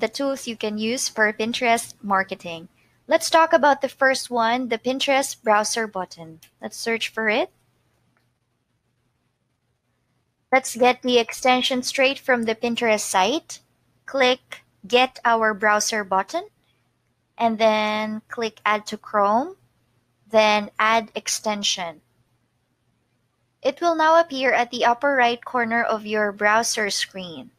the tools you can use for Pinterest marketing. Let's talk about the first one, the Pinterest browser button. Let's search for it. Let's get the extension straight from the Pinterest site. Click Get Our Browser button, and then click Add to Chrome, then Add Extension. It will now appear at the upper right corner of your browser screen.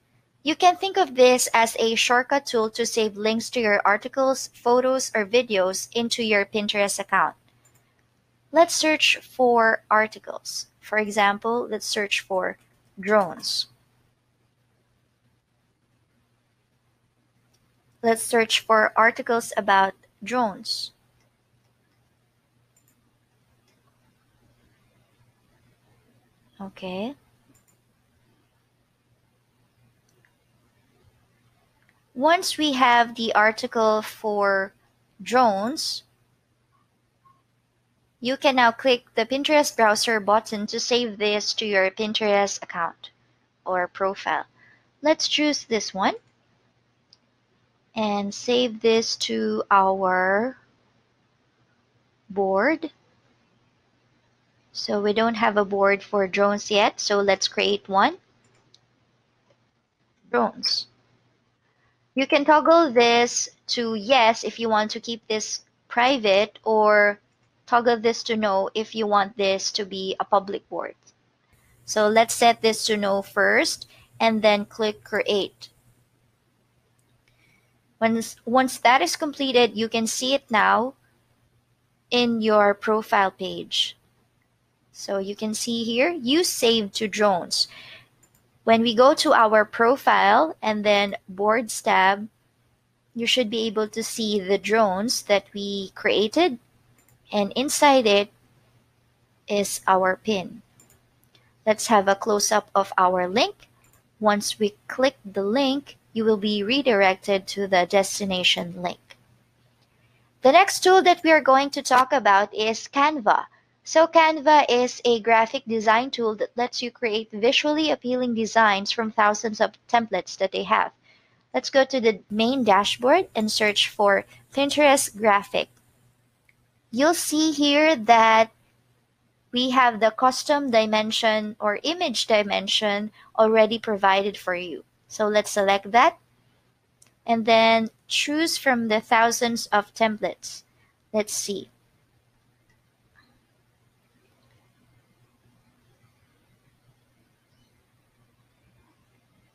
You can think of this as a shortcut tool to save links to your articles, photos, or videos into your Pinterest account. Let's search for articles. For example, let's search for drones. Let's search for articles about drones. Okay. Once we have the article for drones, you can now click the Pinterest browser button to save this to your Pinterest account or profile. Let's choose this one and save this to our board. So we don't have a board for drones yet, so let's create one. Drones. You can toggle this to yes if you want to keep this private, or toggle this to no if you want this to be a public board. So let's set this to no first and then click create. Once that is completed, you can see it now in your profile page. So you can see here, you saved to drones. When we go to our profile and then boards tab, you should be able to see the drones that we created, and inside it is our pin. Let's have a close-up of our link. Once we click the link, you will be redirected to the destination link. The next tool that we are going to talk about is Canva. So Canva is a graphic design tool that lets you create visually appealing designs from thousands of templates that they have. Let's go to the main dashboard and search for Pinterest graphic. You'll see here that we have the custom dimension or image dimension already provided for you. So let's select that and then choose from the thousands of templates. Let's see.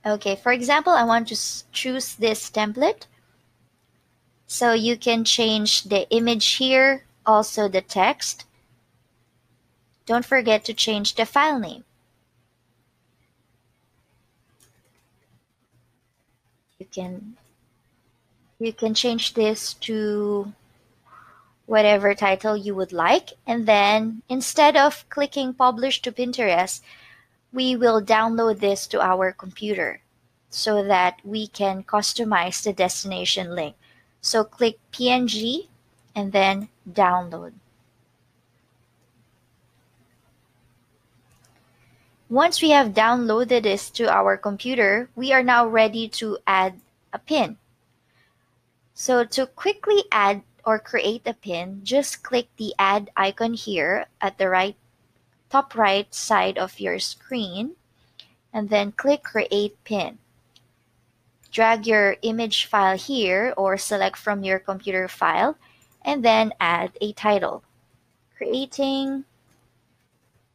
Okay, for example, I want to choose this template. So you can change the image here, also the text. Don't forget to change the file name. You can change this to whatever title you would like, and then instead of clicking publish to Pinterest, we will download this to our computer so that we can customize the destination link. So click PNG and then download. Once we have downloaded this to our computer, we are now ready to add a pin. So to quickly add or create a pin, just click the add icon here at the top right side of your screen, and then click create pin. Drag your image file here or select from your computer file, and then add a title. Creating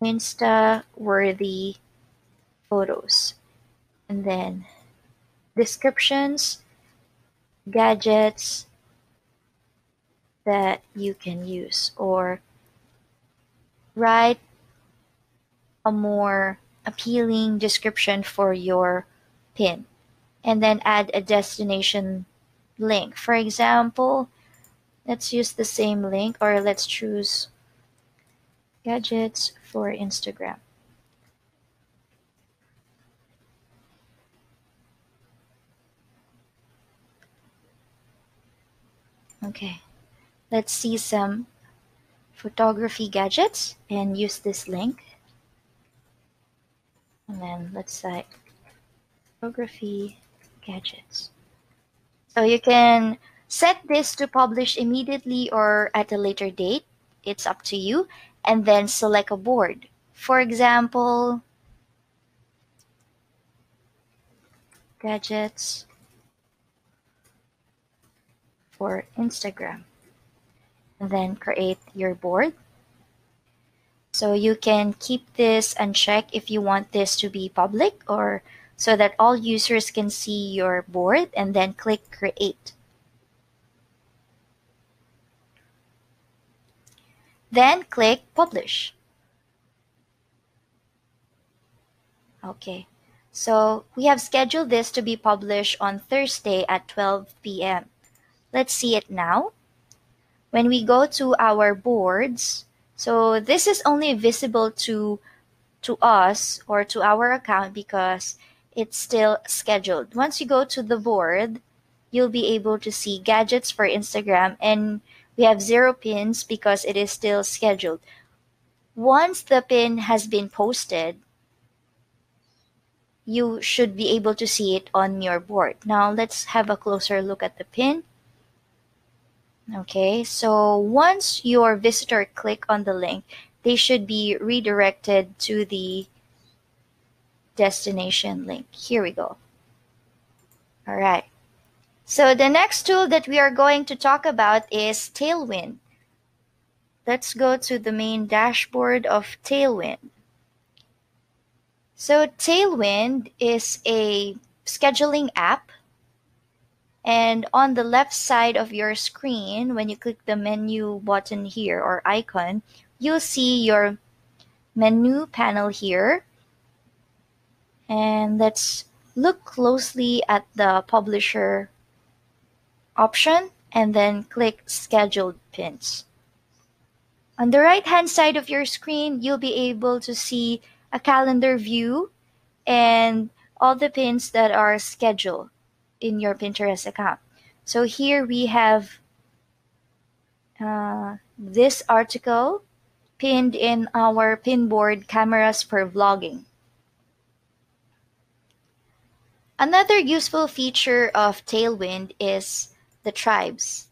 Insta-worthy photos. And then descriptions, gadgets that you can use, or write a more appealing description for your pin. And then add a destination link. For example, let's use the same link, or let's choose gadgets for Instagram. Okay, let's see some photography gadgets and use this link. And then let's say photography gadgets. So you can set this to publish immediately or at a later date. It's up to you. And then select a board. For example, gadgets for Instagram. And then create your board. So you can keep this unchecked if you want this to be public or so that all users can see your board, and then click create. Then click publish. Okay. So we have scheduled this to be published on Thursday at 12 p.m. Let's see it now. When we go to our boards, so this is only visible to us or to our account because it's still scheduled. Once you go to the board, you'll be able to see gadgets for Instagram, and we have 0 pins because it is still scheduled. Once the pin has been posted, you should be able to see it on your board. Now let's have a closer look at the pin. Okay, so once your visitor click on the link, they should be redirected to the destination link. Here we go. All right. So the next tool that we are going to talk about is Tailwind. Let's go to the main dashboard of Tailwind. So Tailwind is a scheduling app, and on the left side of your screen, when you click the menu button here or icon, you'll see your menu panel here. And let's look closely at the publisher option and then click scheduled pins. On the right hand side of your screen, you'll be able to see a calendar view and all the pins that are scheduled in your Pinterest account. So here we have this article pinned in our pin board, cameras for vlogging. Another useful feature of Tailwind is the tribes.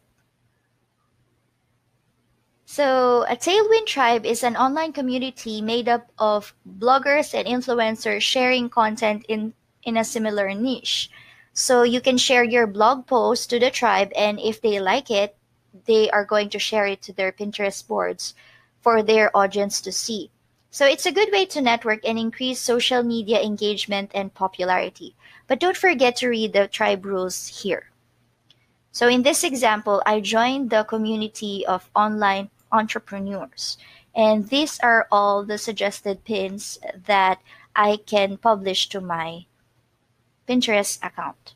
So a Tailwind Tribe is an online community made up of bloggers and influencers sharing content in a similar niche. So you can share your blog post to the tribe, and if they like it, they are going to share it to their Pinterest boards for their audience to see. So it's a good way to network and increase social media engagement and popularity. But don't forget to read the tribe rules here. So in this example, I joined the community of online entrepreneurs. And these are all the suggested pins that I can publish to my Pinterest account.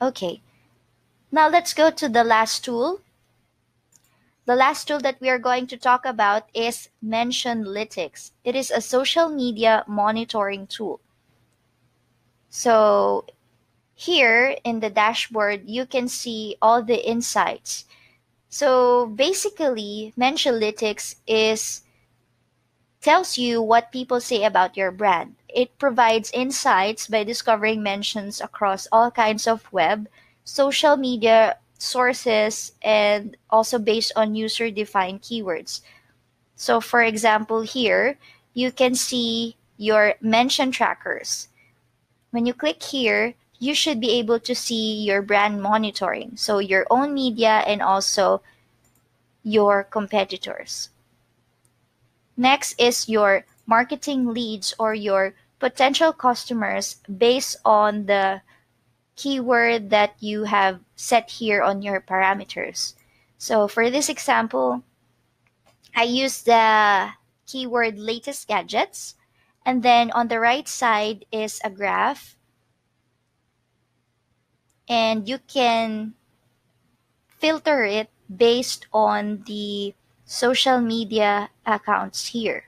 Okay, now let's go to the last tool. The last tool that we are going to talk about is Mentionlytics. It is a social media monitoring tool. So here in the dashboard, you can see all the insights. So basically, Mentionlytics tells you what people say about your brand. It provides insights by discovering mentions across all kinds of web, social media sources, and also based on user-defined keywords. So for example, here, you can see your mention trackers. When you click here, you should be able to see your brand monitoring, so your own media and also your competitors. Next is your marketing leads or your potential customers based on the keyword that you have set here on your parameters. So for this example, I use the keyword latest gadgets, and then on the right side is a graph, and you can filter it based on the social media accounts here.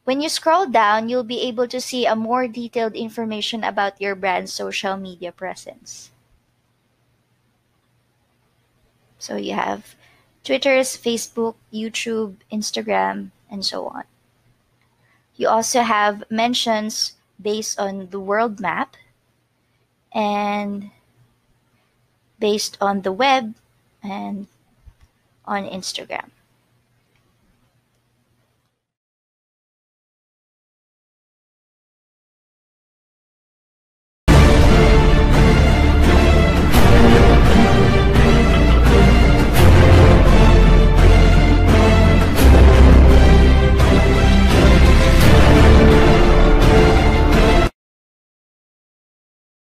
When you scroll down, you'll be able to see a more detailed information about your brand's social media presence. So you have Twitter's, Facebook, YouTube, Instagram, and so on. You also have mentions based on the world map and based on the web and on Instagram.